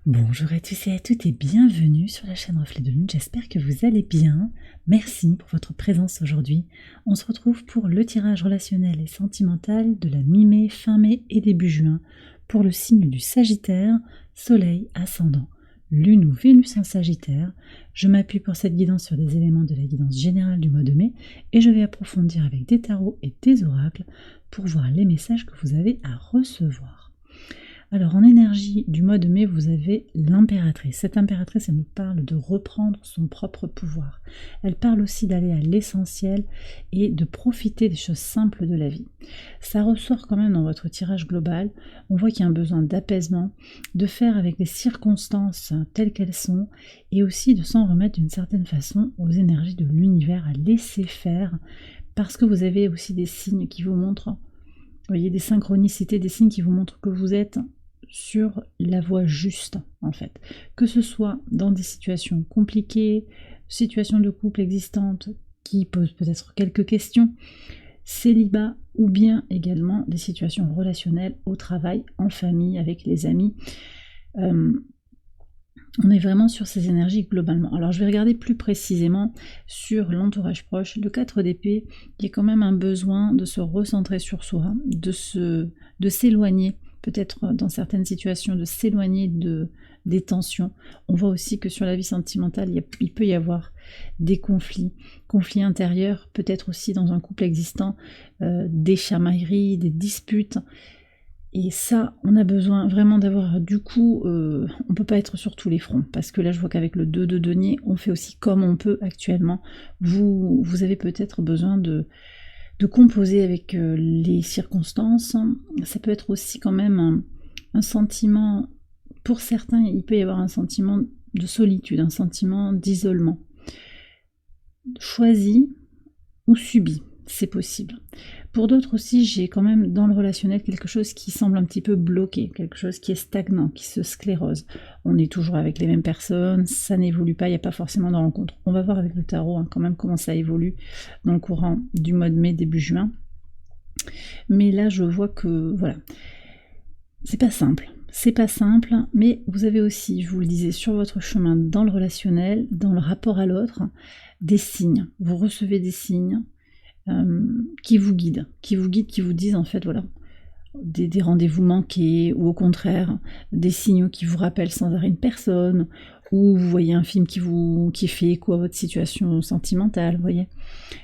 Bonjour à tous et à toutes et bienvenue sur la chaîne Reflet de Lune, j'espère que vous allez bien. Merci pour votre présence aujourd'hui. On se retrouve pour le tirage relationnel et sentimental de la mi-mai, fin mai et début juin pour le signe du Sagittaire, Soleil, Ascendant, Lune ou Vénus en Sagittaire. Je m'appuie pour cette guidance sur des éléments de la guidance générale du mois de mai et je vais approfondir avec des tarots et des oracles pour voir les messages que vous avez à recevoir. Alors en énergie du mois de mai, vous avez l'impératrice. Cette impératrice, elle nous parle de reprendre son propre pouvoir. Elle parle aussi d'aller à l'essentiel et de profiter des choses simples de la vie. Ça ressort quand même dans votre tirage global. On voit qu'il y a un besoin d'apaisement, de faire avec les circonstances telles qu'elles sont et aussi de s'en remettre d'une certaine façon aux énergies de l'univers, à laisser faire parce que vous avez aussi des signes qui vous montrent, vous voyez, des synchronicités, des signes qui vous montrent que vous êtes sur la voie juste, en fait. Que ce soit dans des situations compliquées, situations de couple existantes qui posent peut-être quelques questions, célibat, ou bien également des situations relationnelles au travail, en famille, avec les amis. On est vraiment sur ces énergies globalement. Alors je vais regarder plus précisément sur l'entourage proche. Le 4 d'épée, il y a quand même un besoin de se recentrer sur soi, de s'éloigner, peut-être dans certaines situations, de s'éloigner des tensions. On voit aussi que sur la vie sentimentale, il peut y avoir des conflits intérieurs, peut-être aussi dans un couple existant, des chamailleries, des disputes. Et ça, on a besoin vraiment d'avoir, du coup, on peut pas être sur tous les fronts, parce que là, je vois qu'avec le 2 de denier, on fait aussi comme on peut actuellement. Vous avez peut-être besoin de composer avec les circonstances. Ça peut être aussi quand même un sentiment, pour certains, il peut y avoir un sentiment de solitude, un sentiment d'isolement. Choisi ou subi, c'est possible. Pour d'autres aussi, j'ai quand même dans le relationnel quelque chose qui semble un petit peu bloqué, quelque chose qui est stagnant, qui se sclérose. On est toujours avec les mêmes personnes, ça n'évolue pas, il n'y a pas forcément de rencontre. On va voir avec le tarot quand même comment ça évolue dans le courant du mois de mai, début juin. Mais là, je vois que, voilà, c'est pas simple. C'est pas simple, mais vous avez aussi, je vous le disais, sur votre chemin dans le relationnel, dans le rapport à l'autre, des signes. Vous recevez des signes qui vous guident, qui vous disent en fait, voilà, des rendez-vous manqués, ou au contraire, des signaux qui vous rappellent sans arrêt une personne, ou vous voyez un film qui fait écho à votre situation sentimentale, vous voyez.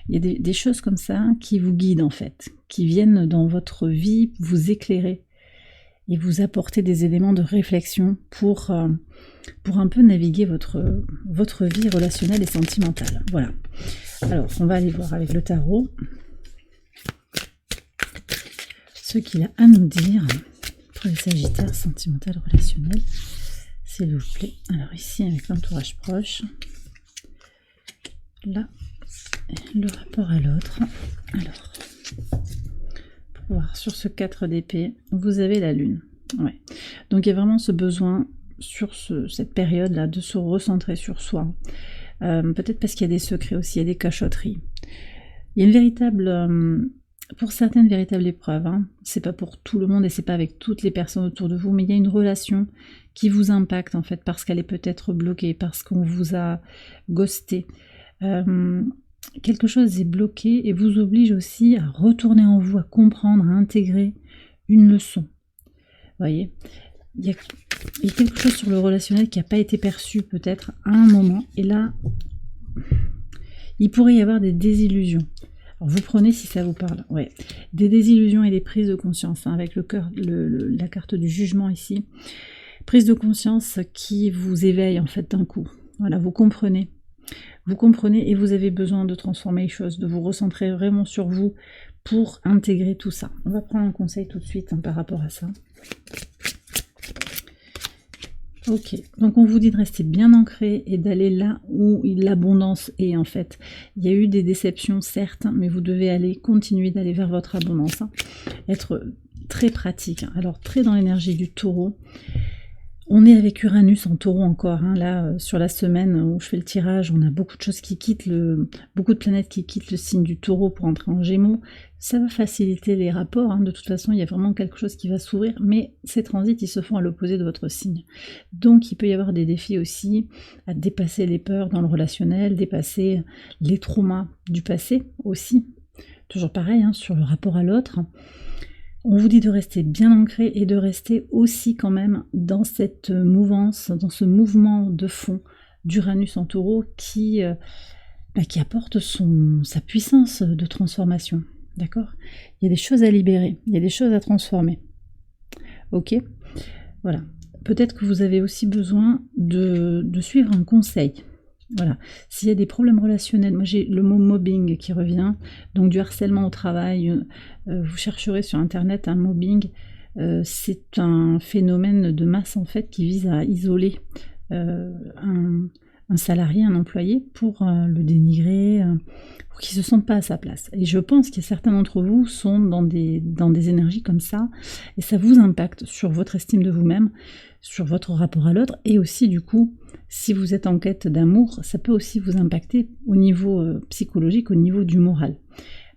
Il y a des choses comme ça qui vous guident en fait, qui viennent dans votre vie vous éclairer et vous apporter des éléments de réflexion pour un peu naviguer votre vie relationnelle et sentimentale. Voilà. Alors, on va aller voir avec le tarot ce qu'il a à nous dire pour les Sagittaires sentimental relationnel, s'il vous plaît. Alors ici, avec l'entourage proche, là, le rapport à l'autre. Alors, pour voir sur ce 4 d'épée, vous avez la lune. Ouais. Donc il y a vraiment ce besoin sur cette période-là de se recentrer sur soi. Peut-être parce qu'il y a des secrets aussi, il y a des cachotteries. Il y a une véritable, pour certaines, véritable épreuve. C'est pas pour tout le monde et c'est pas avec toutes les personnes autour de vous, mais il y a une relation qui vous impacte en fait parce qu'elle est peut-être bloquée, parce qu'on vous a ghosté. Quelque chose est bloqué et vous oblige aussi à retourner en vous, à comprendre, à intégrer une leçon. Vous voyez, il y a quelque chose sur le relationnel qui n'a pas été perçu peut-être à un moment, et là, il pourrait y avoir des désillusions. Alors vous prenez si ça vous parle, ouais, des désillusions et des prises de conscience, avec le cœur, la carte du jugement ici, prise de conscience qui vous éveille en fait d'un coup. Voilà, vous comprenez et vous avez besoin de transformer les choses, de vous recentrer vraiment sur vous pour intégrer tout ça. On va prendre un conseil tout de suite par rapport à ça. Ok, donc on vous dit de rester bien ancré et d'aller là où l'abondance est en fait. Il y a eu des déceptions certes, mais vous devez continuer d'aller vers votre abondance. Être très pratique, alors très dans l'énergie du taureau. On est avec Uranus en taureau encore, hein. Là, sur la semaine où je fais le tirage, on a beaucoup de choses qui quittent beaucoup de planètes qui quittent le signe du taureau pour entrer en gémeaux. Ça va faciliter les rapports, hein. De toute façon, il y a vraiment quelque chose qui va s'ouvrir, mais ces transits, ils se font à l'opposé de votre signe. Donc, il peut y avoir des défis aussi à dépasser les peurs dans le relationnel, dépasser les traumas du passé aussi. Toujours pareil, hein, sur le rapport à l'autre. On vous dit de rester bien ancré et de rester aussi quand même dans cette mouvance, dans ce mouvement de fond d'Uranus en taureau qui apporte sa puissance de transformation. D'accord ? Il y a des choses à libérer, il y a des choses à transformer. Ok ? Voilà. Peut-être que vous avez aussi besoin de suivre un conseil. Voilà. S'il y a des problèmes relationnels, moi j'ai le mot mobbing qui revient, donc du harcèlement au travail, vous chercherez sur internet un mobbing, c'est un phénomène de masse en fait qui vise à isoler un salarié, un employé pour le dénigrer, pour qu'il ne se sente pas à sa place. Et je pense que certains d'entre vous sont dans des énergies comme ça, et ça vous impacte sur votre estime de vous-même, sur votre rapport à l'autre, et aussi du coup, si vous êtes en quête d'amour, ça peut aussi vous impacter au niveau psychologique, au niveau du moral.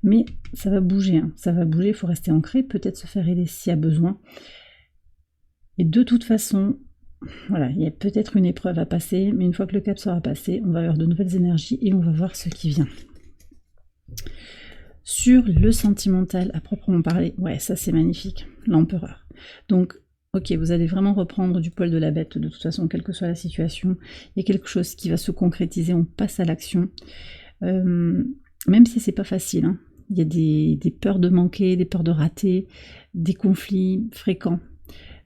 Mais ça va bouger, hein. Ça va bouger, il faut rester ancré, peut-être se faire aider s'il y a besoin. Et de toute façon, voilà, il y a peut-être une épreuve à passer, mais une fois que le cap sera passé, on va avoir de nouvelles énergies et on va voir ce qui vient. Sur le sentimental, à proprement parler, ouais, ça c'est magnifique, l'empereur. Donc, ok, vous allez vraiment reprendre du poil de la bête, de toute façon, quelle que soit la situation. Il y a quelque chose qui va se concrétiser, on passe à l'action. Même si c'est pas facile, hein. Il y a des peurs de manquer, des peurs de rater, des conflits fréquents.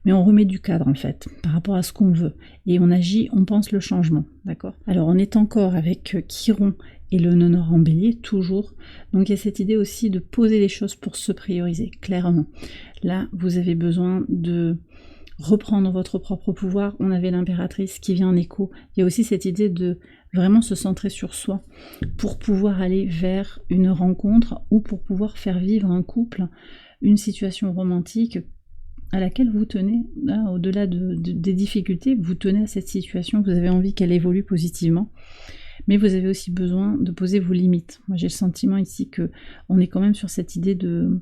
Mais on remet du cadre en fait, par rapport à ce qu'on veut. Et on agit, on pense le changement, d'accord ? Alors on est encore avec Chiron et le nœud nord en bélier, toujours. Donc il y a cette idée aussi de poser les choses pour se prioriser, clairement. Là, vous avez besoin de reprendre votre propre pouvoir. On avait l'impératrice qui vient en écho. Il y a aussi cette idée de vraiment se centrer sur soi pour pouvoir aller vers une rencontre ou pour pouvoir faire vivre un couple, une situation romantique à laquelle vous tenez, là, au-delà des difficultés, vous tenez à cette situation, vous avez envie qu'elle évolue positivement, mais vous avez aussi besoin de poser vos limites. Moi j'ai le sentiment ici que on est quand même sur cette idée de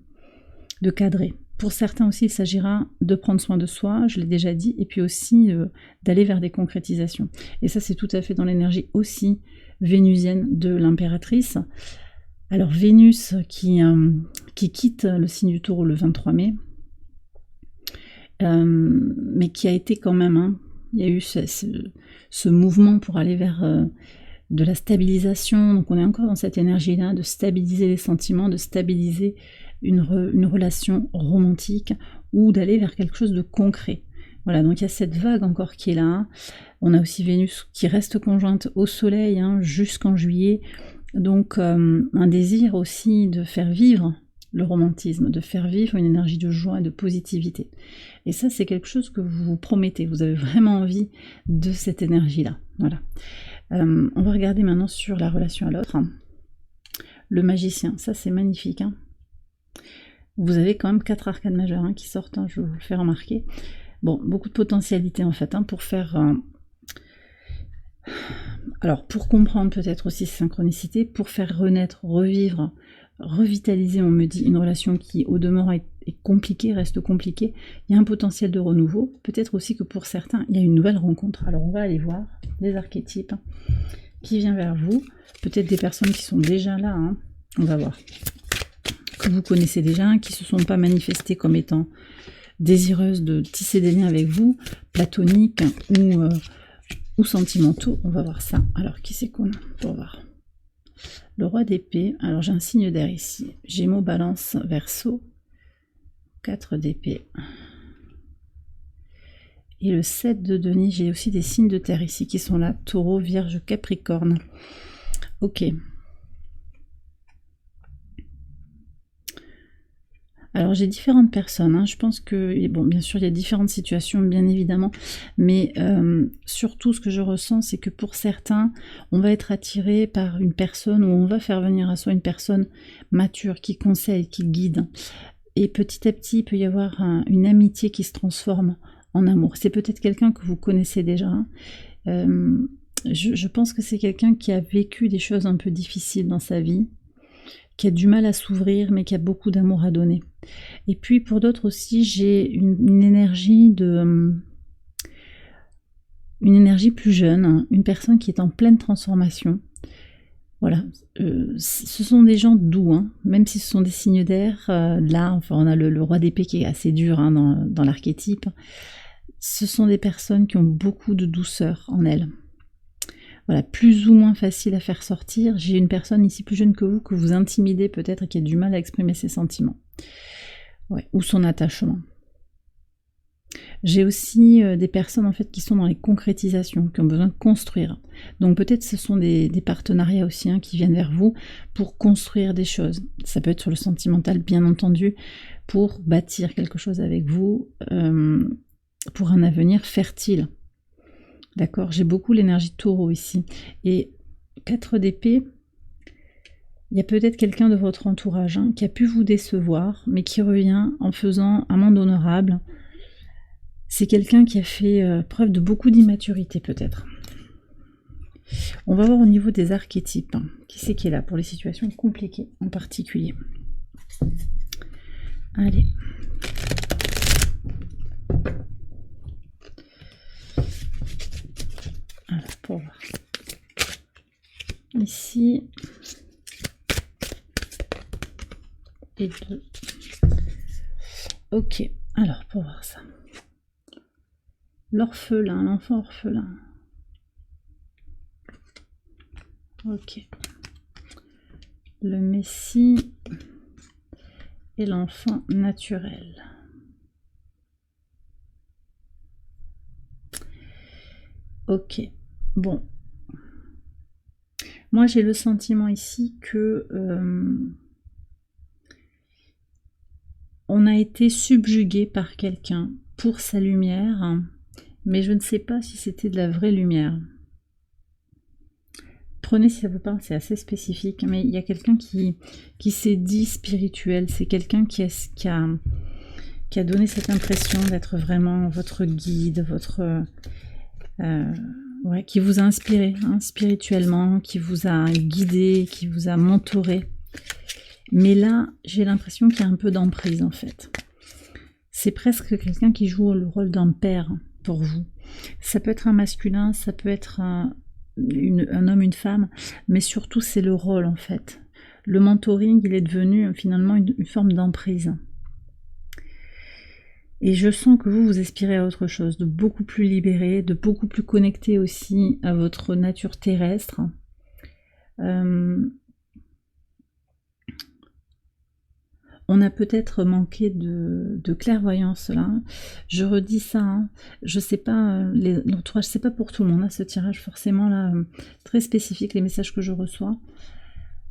cadrer. Pour certains aussi, il s'agira de prendre soin de soi, je l'ai déjà dit, et puis aussi d'aller vers des concrétisations. Et ça, c'est tout à fait dans l'énergie aussi vénusienne de l'impératrice. Alors Vénus qui quitte le signe du Taureau le 23 mai, mais qui a été quand même, hein, il y a eu ce mouvement pour aller vers de la stabilisation, donc on est encore dans cette énergie-là, de stabiliser les sentiments, de stabiliser une relation romantique, ou d'aller vers quelque chose de concret. Voilà, donc il y a cette vague encore qui est là. On a aussi Vénus qui reste conjointe au Soleil, hein, jusqu'en juillet, donc un désir aussi de faire vivre le romantisme, de faire vivre une énergie de joie et de positivité. Et ça, c'est quelque chose que vous vous promettez, vous avez vraiment envie de cette énergie-là. Voilà. On va regarder maintenant sur la relation à l'autre. Le magicien, ça c'est magnifique, hein. Vous avez quand même 4 arcades majeures, hein, qui sortent, hein, je vais vous le faire remarquer. Bon, beaucoup de potentialité en fait, hein, pour faire... Alors, pour comprendre peut-être aussi ces synchronicités, pour faire renaître, revivre, revitaliser, on me dit, une relation qui, au demeurant, est compliquée, reste compliquée, il y a un potentiel de renouveau. Peut-être aussi que pour certains, il y a une nouvelle rencontre. Alors, on va aller voir des archétypes qui viennent vers vous. Peut-être des personnes qui sont déjà là, hein. On va voir. Que vous connaissez déjà, qui ne se sont pas manifestées comme étant désireuses de tisser des liens avec vous, platoniques ou sentimentaux. On va voir ça. Alors, qui c'est qu'on a pour voir? Le roi d'épée. Alors, j'ai un signe d'air ici. Gémeaux, Balance, Verseau. 4 d'épée. Et le 7 de denier. J'ai aussi des signes de terre ici qui sont là. Taureau, Vierge, Capricorne. Ok. Alors j'ai différentes personnes, hein. Je pense que, bon, bien sûr il y a différentes situations bien évidemment, mais surtout ce que je ressens c'est que pour certains, on va être attiré par une personne ou on va faire venir à soi une personne mature qui conseille, qui guide. Et petit à petit il peut y avoir une amitié qui se transforme en amour. C'est peut-être quelqu'un que vous connaissez déjà. Hein. Je pense que c'est quelqu'un qui a vécu des choses un peu difficiles dans sa vie, qui a du mal à s'ouvrir, mais qui a beaucoup d'amour à donner. Et puis pour d'autres aussi, j'ai une énergie une énergie plus jeune, hein, une personne qui est en pleine transformation. Voilà, ce sont des gens doux, hein, même si ce sont des signes d'air. Là, enfin, on a le roi d'épée qui est assez dur hein, dans l'archétype. Ce sont des personnes qui ont beaucoup de douceur en elles. Voilà, plus ou moins facile à faire sortir. J'ai une personne ici plus jeune que vous intimidez peut-être et qui a du mal à exprimer ses sentiments. Ouais, ou son attachement. J'ai aussi des personnes en fait qui sont dans les concrétisations, qui ont besoin de construire. Donc peut-être ce sont des partenariats aussi hein, qui viennent vers vous pour construire des choses. Ça peut être sur le sentimental bien entendu, pour bâtir quelque chose avec vous, pour un avenir fertile. D'accord, j'ai beaucoup l'énergie de taureau ici. Et 4 d'épée, il y a peut-être quelqu'un de votre entourage hein, qui a pu vous décevoir, mais qui revient en faisant amende honorable. C'est quelqu'un qui a fait preuve de beaucoup d'immaturité peut-être. On va voir au niveau des archétypes. Hein. Qui c'est qui est là pour les situations compliquées en particulier? Allez. Alors, pour voir. Ici. Et 2. Ok. Alors, pour voir ça. L'orphelin, l'enfant orphelin. Ok. Le Messie et l'enfant naturel. Ok. Bon. Moi, j'ai le sentiment ici que on a été subjugué par quelqu'un pour sa lumière, hein, mais je ne sais pas si c'était de la vraie lumière. Prenez si ça vous parle, c'est assez spécifique, mais il y a quelqu'un qui s'est dit spirituel, c'est quelqu'un qui a donné cette impression d'être vraiment votre guide, votre... ouais, qui vous a inspiré hein, spirituellement, qui vous a guidé, qui vous a mentoré. Mais là, j'ai l'impression qu'il y a un peu d'emprise en fait. C'est presque quelqu'un qui joue le rôle d'un père pour vous. Ça peut être un masculin, ça peut être un homme, une femme, mais surtout c'est le rôle en fait. Le mentoring, il est devenu finalement une forme d'emprise. Et je sens que vous aspirez à autre chose, de beaucoup plus libéré, de beaucoup plus connecté aussi à votre nature terrestre. On a peut-être manqué de clairvoyance là. Je redis ça, hein. Je sais pas, l'entourage, c'est pas pour tout le monde, hein, ce tirage forcément là, très spécifique, les messages que je reçois.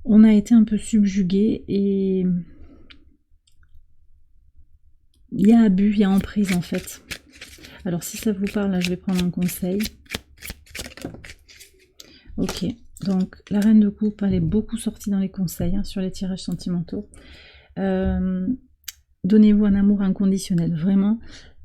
On a été un peu subjugué et il y a abus, il y a emprise en fait. Alors si ça vous parle, là je vais prendre un conseil. Ok, donc la reine de coupe, elle est beaucoup sortie dans les conseils hein, sur les tirages sentimentaux. Donnez-vous un amour inconditionnel, vraiment,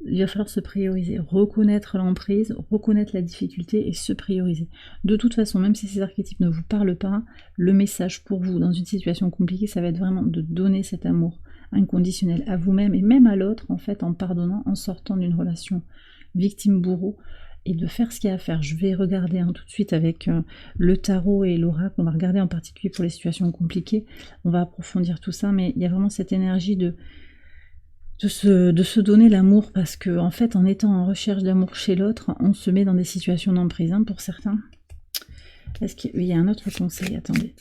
il va falloir se prioriser, reconnaître l'emprise, reconnaître la difficulté et se prioriser. De toute façon, même si ces archétypes ne vous parlent pas, le message pour vous dans une situation compliquée, ça va être vraiment de donner cet amour inconditionnel à vous-même et même à l'autre, en fait, en pardonnant, en sortant d'une relation victime-bourreau, et de faire ce qu'il y a à faire. Je vais regarder hein, tout de suite avec le tarot et l'oracle, on va regarder en particulier pour les situations compliquées, on va approfondir tout ça, mais il y a vraiment cette énergie de se donner l'amour, parce que en fait, en étant en recherche d'amour chez l'autre, on se met dans des situations d'emprise hein, pour certains. Est-ce qu'il y a un autre conseil? Attendez.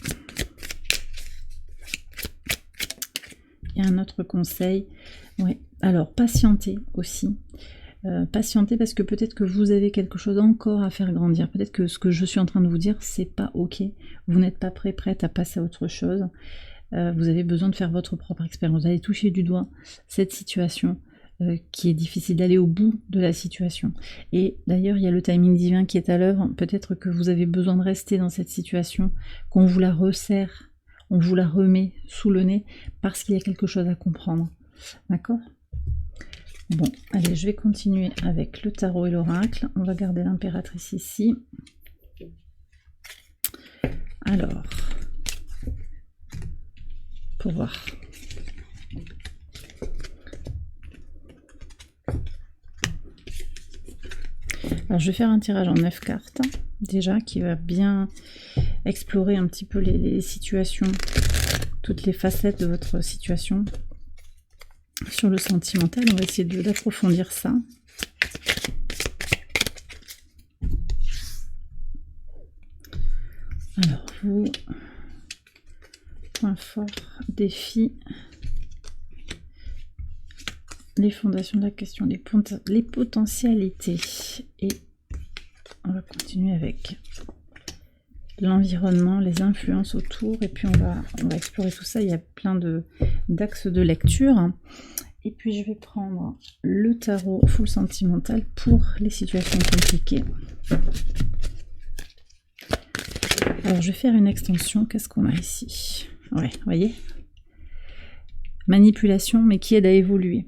Il y a un autre conseil. Ouais. Alors, patientez aussi. Patientez parce que peut-être que vous avez quelque chose encore à faire grandir. Peut-être que ce que je suis en train de vous dire, c'est pas ok. Vous n'êtes pas prête à passer à autre chose. Vous avez besoin de faire votre propre expérience. Vous allez toucher du doigt cette situation qui est difficile, d'aller au bout de la situation. Et d'ailleurs, il y a le timing divin qui est à l'œuvre. Peut-être que vous avez besoin de rester dans cette situation, qu'on vous la resserre, on vous la remet sous le nez parce qu'il y a quelque chose à comprendre. D'accord ? Bon, allez, je vais continuer avec le tarot et l'oracle. On va garder l'impératrice ici. Alors, pour voir. Alors, je vais faire un tirage en 9 cartes, déjà, qui va bien explorer un petit peu les situations, toutes les facettes de votre situation. Sur le sentimental, on va essayer d'approfondir ça. Alors, vous, point fort, défi, les fondations de la question, les potentialités. Et on va continuer avec l'environnement, les influences autour, et puis on va explorer tout ça. Il y a plein d'axes de lecture. Et puis je vais prendre le tarot full sentimental pour les situations compliquées. Alors je vais faire une extension. Qu'est-ce qu'on a ici? Ouais, vous voyez, manipulation, mais qui aide à évoluer.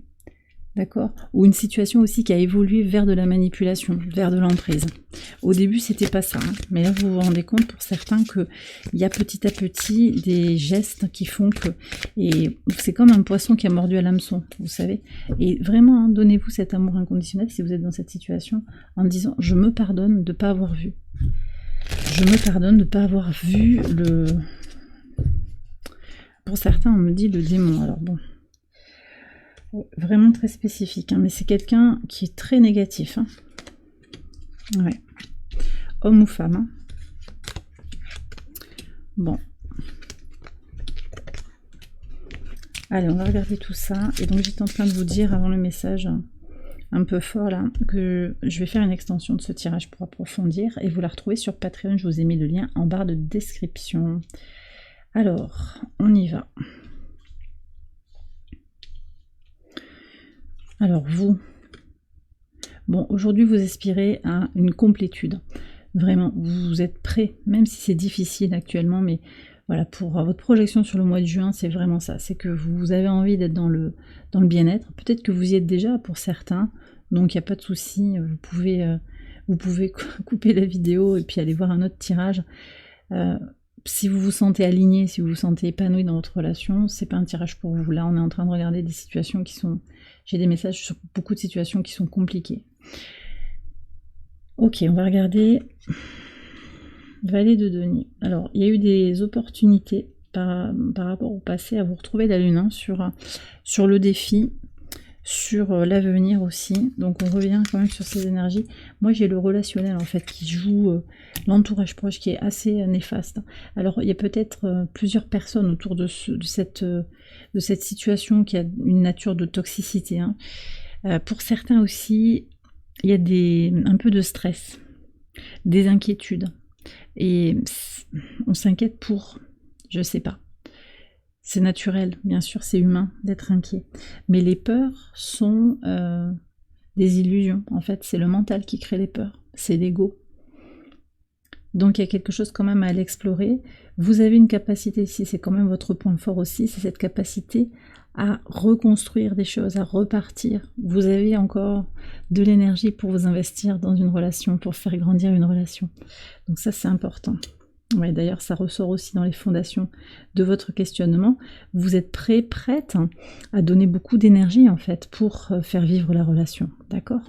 D'accord? Ou une situation aussi qui a évolué vers de la manipulation, vers de l'emprise. Au début, c'était pas ça, hein. Mais là, vous vous rendez compte pour certains qu'il y a petit à petit des gestes qui font que... Et c'est comme un poisson qui a mordu à l'hameçon, vous savez. Et vraiment, hein, donnez-vous cet amour inconditionnel si vous êtes dans cette situation, en disant « Je me pardonne de ne pas avoir vu. Je me pardonne de ne pas avoir vu le... » Pour certains, on me dit le démon. Alors bon... Vraiment très spécifique, hein, mais c'est quelqu'un qui est très négatif. Hein. Ouais. Homme ou femme. Hein. Bon. Allez, on va regarder tout ça. Et donc j'étais en train de vous dire avant le message un peu fort là, que je vais faire une extension de ce tirage pour approfondir. Et vous la retrouvez sur Patreon, je vous ai mis le lien en barre de description. Alors, on y va. Alors vous, bon, aujourd'hui vous aspirez à une complétude. Vraiment, vous êtes prêt, même si c'est difficile actuellement, mais voilà, pour votre projection sur le mois de juin, c'est vraiment ça. C'est que vous avez envie d'être dans le bien-être. Peut-être que vous y êtes déjà pour certains, donc il n'y a pas de souci. Vous pouvez couper la vidéo et puis aller voir un autre tirage. Si vous vous sentez aligné, si vous vous sentez épanoui dans votre relation, c'est pas un tirage pour vous. Là, on est en train de regarder des situations qui sont... J'ai des messages sur beaucoup de situations qui sont compliquées. Ok, on va regarder Valet de denier. Alors, il y a eu des opportunités par rapport au passé à vous retrouver la lune, hein, sur le défi, sur l'avenir aussi. Donc on revient quand même sur ces énergies. Moi j'ai le relationnel en fait qui joue, l'entourage proche qui est assez néfaste. Alors il y a peut-être plusieurs personnes autour de cette situation qui a une nature de toxicité. Hein. Pour certains aussi, il y a un peu de stress, des inquiétudes. Et on s'inquiète pour, je sais pas. C'est naturel, bien sûr, c'est humain d'être inquiet. Mais les peurs sont des illusions. En fait, c'est le mental qui crée les peurs. C'est l'ego. Donc, il y a quelque chose quand même à l'explorer. Vous avez une capacité ici, c'est quand même votre point fort aussi, c'est cette capacité à reconstruire des choses, à repartir. Vous avez encore de l'énergie pour vous investir dans une relation, pour faire grandir une relation. Donc ça, c'est important. Ouais, d'ailleurs, ça ressort aussi dans les fondations de votre questionnement. Vous êtes prête à donner beaucoup d'énergie, en fait, pour faire vivre la relation. D'accord?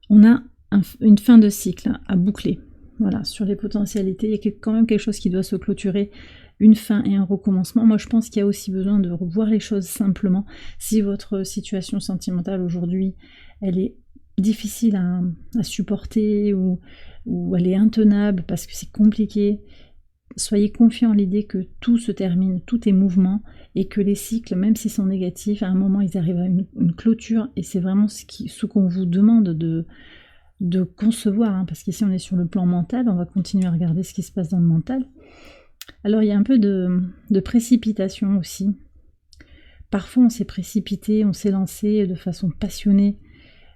On a une fin de cycle à boucler. Voilà, sur les potentialités, il y a quand même quelque chose qui doit se clôturer, une fin et un recommencement. Moi, je pense qu'il y a aussi besoin de revoir les choses simplement. Si votre situation sentimentale aujourd'hui, elle est difficile à supporter ou elle est intenable parce que c'est compliqué, soyez confiants en l'idée que tout se termine, tout est mouvement et que les cycles, même s'ils sont négatifs, à un moment ils arrivent à une clôture et c'est vraiment ce qu'on vous demande de concevoir, hein, parce qu'ici on est sur le plan mental, on va continuer à regarder ce qui se passe dans le mental. Alors il y a un peu de précipitation aussi. Parfois on s'est précipité, on s'est lancé de façon passionnée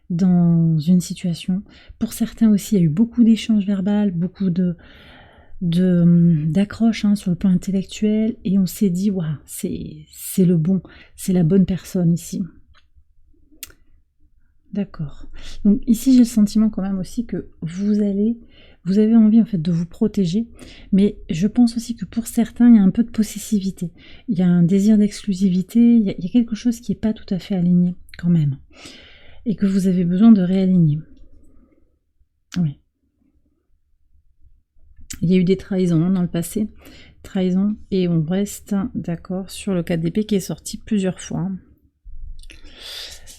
dans une situation. Pour certains aussi, il y a eu beaucoup d'échanges verbaux, beaucoup d'accroches hein, sur le plan intellectuel, et on s'est dit, waouh, c'est le bon, c'est la bonne personne ici. D'accord. Donc ici j'ai le sentiment quand même aussi que vous avez envie en fait de vous protéger, mais je pense aussi que pour certains il y a un peu de possessivité, il y a un désir d'exclusivité, il y a quelque chose qui n'est pas tout à fait aligné quand même, et que vous avez besoin de réaligner. Oui. Il y a eu des trahisons dans le passé, trahison, et on reste d'accord sur le 4 d'épée qui est sorti plusieurs fois.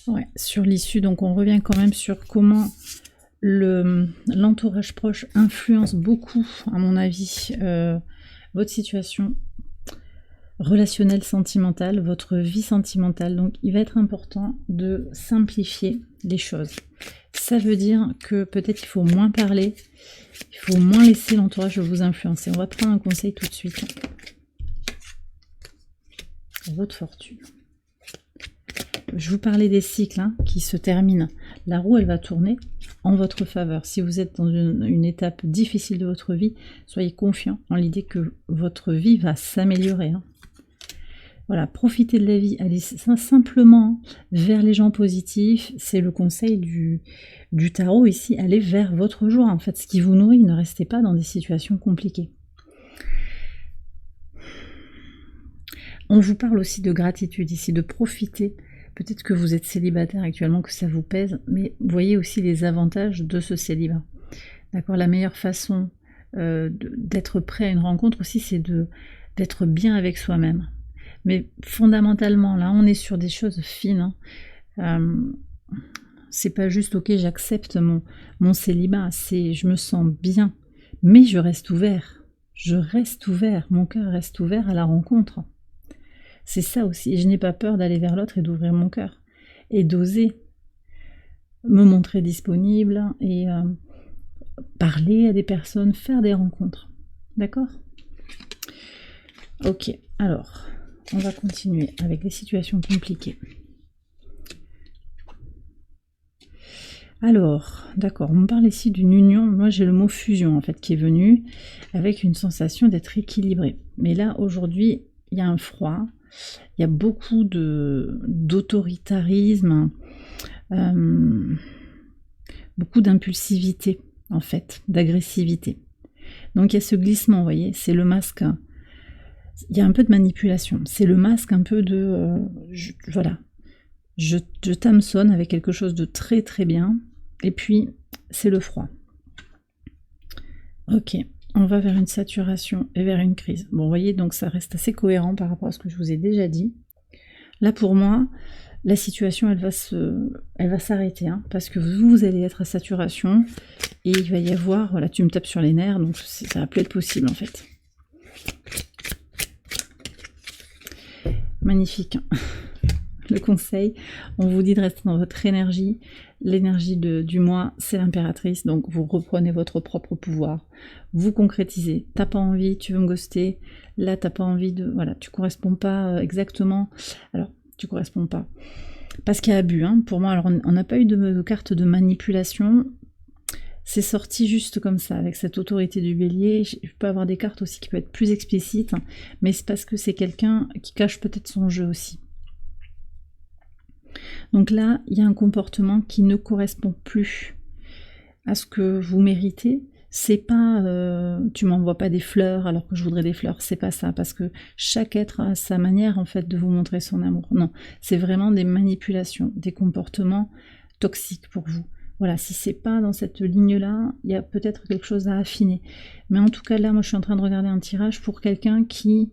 Ouais, sur l'issue, donc on revient quand même sur comment l'entourage proche influence beaucoup, à mon avis, votre situation relationnelle sentimentale, votre vie sentimentale. Donc il va être important de simplifier les choses. Ça veut dire que peut-être il faut moins parler, il faut moins laisser l'entourage vous influencer. On va prendre un conseil tout de suite. Roue de fortune. Je vous parlais des cycles qui se terminent. La roue, elle va tourner en votre faveur. Si vous êtes dans une étape difficile de votre vie, soyez confiant en l'idée que votre vie va s'améliorer. Voilà, profitez de la vie, allez simplement vers les gens positifs. C'est le conseil du tarot ici, allez vers votre joie. En fait, ce qui vous nourrit, ne restez pas dans des situations compliquées. On vous parle aussi de gratitude ici, de profiter. Peut-être que vous êtes célibataire actuellement, que ça vous pèse, mais voyez aussi les avantages de ce célibat. D'accord, la meilleure façon d'être prêt à une rencontre aussi, c'est d'être bien avec soi-même. Mais fondamentalement, là, on est sur des choses fines. C'est pas juste, ok, j'accepte mon célibat, c'est je me sens bien, mais je reste ouvert. Je reste ouvert, mon cœur reste ouvert à la rencontre. C'est ça aussi, et je n'ai pas peur d'aller vers l'autre et d'ouvrir mon cœur, et d'oser me montrer disponible, et parler à des personnes, faire des rencontres. D'accord ? Ok, alors, on va continuer avec les situations compliquées. Alors, d'accord, on me parle ici d'une union, moi j'ai le mot fusion en fait qui est venu, avec une sensation d'être équilibré. Mais là, aujourd'hui, il y a un froid, il y a beaucoup d'autoritarisme, beaucoup d'impulsivité en fait, d'agressivité. Donc il y a ce glissement, vous voyez, c'est le masque, il y a un peu de manipulation, c'est le masque un peu de, voilà, je t'hameçonne avec quelque chose de très très bien, et puis c'est le froid. Ok. On va vers une saturation et vers une crise. Bon, vous voyez, donc ça reste assez cohérent par rapport à ce que je vous ai déjà dit. Là, pour moi, la situation, elle va s'arrêter, parce que vous allez être à saturation et il va y avoir, voilà, tu me tapes sur les nerfs, donc ça va plus être possible, en fait. Magnifique. Le conseil, on vous dit de rester dans votre énergie. L'énergie du mois, c'est l'impératrice, donc vous reprenez votre propre pouvoir, vous concrétisez. T'as pas envie, tu veux me ghoster, là t'as pas envie de, voilà, tu corresponds pas exactement, alors tu corresponds pas, parce qu'il y a abus, pour moi. Alors on n'a pas eu de carte de manipulation, c'est sorti juste comme ça, avec cette autorité du bélier. Je peux avoir des cartes aussi qui peuvent être plus explicites, mais c'est parce que c'est quelqu'un qui cache peut-être son jeu aussi. Donc là, il y a un comportement qui ne correspond plus à ce que vous méritez. C'est pas tu m'envoies pas des fleurs alors que je voudrais des fleurs, c'est pas ça, parce que chaque être a sa manière en fait de vous montrer son amour. Non, c'est vraiment des manipulations, des comportements toxiques pour vous. Voilà, si c'est pas dans cette ligne-là, il y a peut-être quelque chose à affiner. Mais en tout cas là, moi je suis en train de regarder un tirage pour quelqu'un qui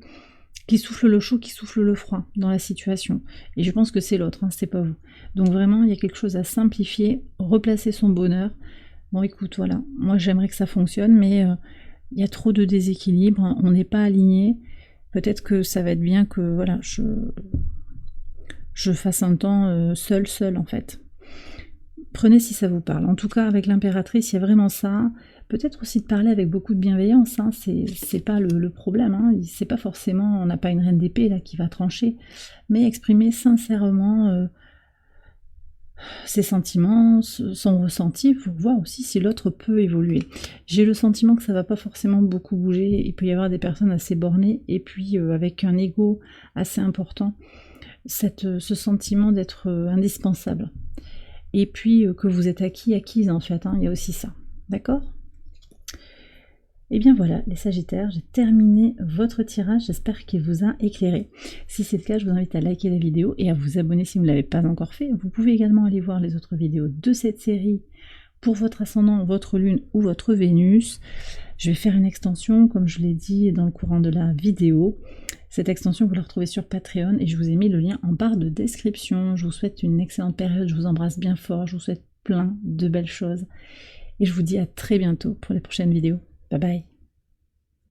souffle le chaud, qui souffle le froid dans la situation. Et je pense que c'est l'autre, c'est pas vous. Donc vraiment, il y a quelque chose à simplifier, replacer son bonheur. Bon, écoute, voilà, moi j'aimerais que ça fonctionne, mais il y a trop de déséquilibre, on n'est pas aligné. Peut-être que ça va être bien que, voilà, je fasse un temps seul en fait. Prenez si ça vous parle. En tout cas, avec l'impératrice, il y a vraiment ça. Peut-être aussi de parler avec beaucoup de bienveillance, c'est pas le problème, c'est pas forcément, on n'a pas une reine d'épée là qui va trancher, mais exprimer sincèrement ses sentiments, son ressenti, pour voir aussi si l'autre peut évoluer. J'ai le sentiment que ça va pas forcément beaucoup bouger, il peut y avoir des personnes assez bornées, et puis avec un ego assez important, ce sentiment d'être indispensable. et puis que vous êtes acquise en fait, hein, il y a aussi ça, d'accord? Et bien voilà, les Sagittaires, j'ai terminé votre tirage, j'espère qu'il vous a éclairé. Si c'est le cas, je vous invite à liker la vidéo et à vous abonner si vous ne l'avez pas encore fait. Vous pouvez également aller voir les autres vidéos de cette série pour votre ascendant, votre lune ou votre Vénus. Je vais faire une extension, comme je l'ai dit dans le courant de la vidéo. Cette extension, vous la retrouvez sur Patreon et je vous ai mis le lien en barre de description. Je vous souhaite une excellente période, je vous embrasse bien fort, je vous souhaite plein de belles choses. Et je vous dis à très bientôt pour les prochaines vidéos. Bye bye.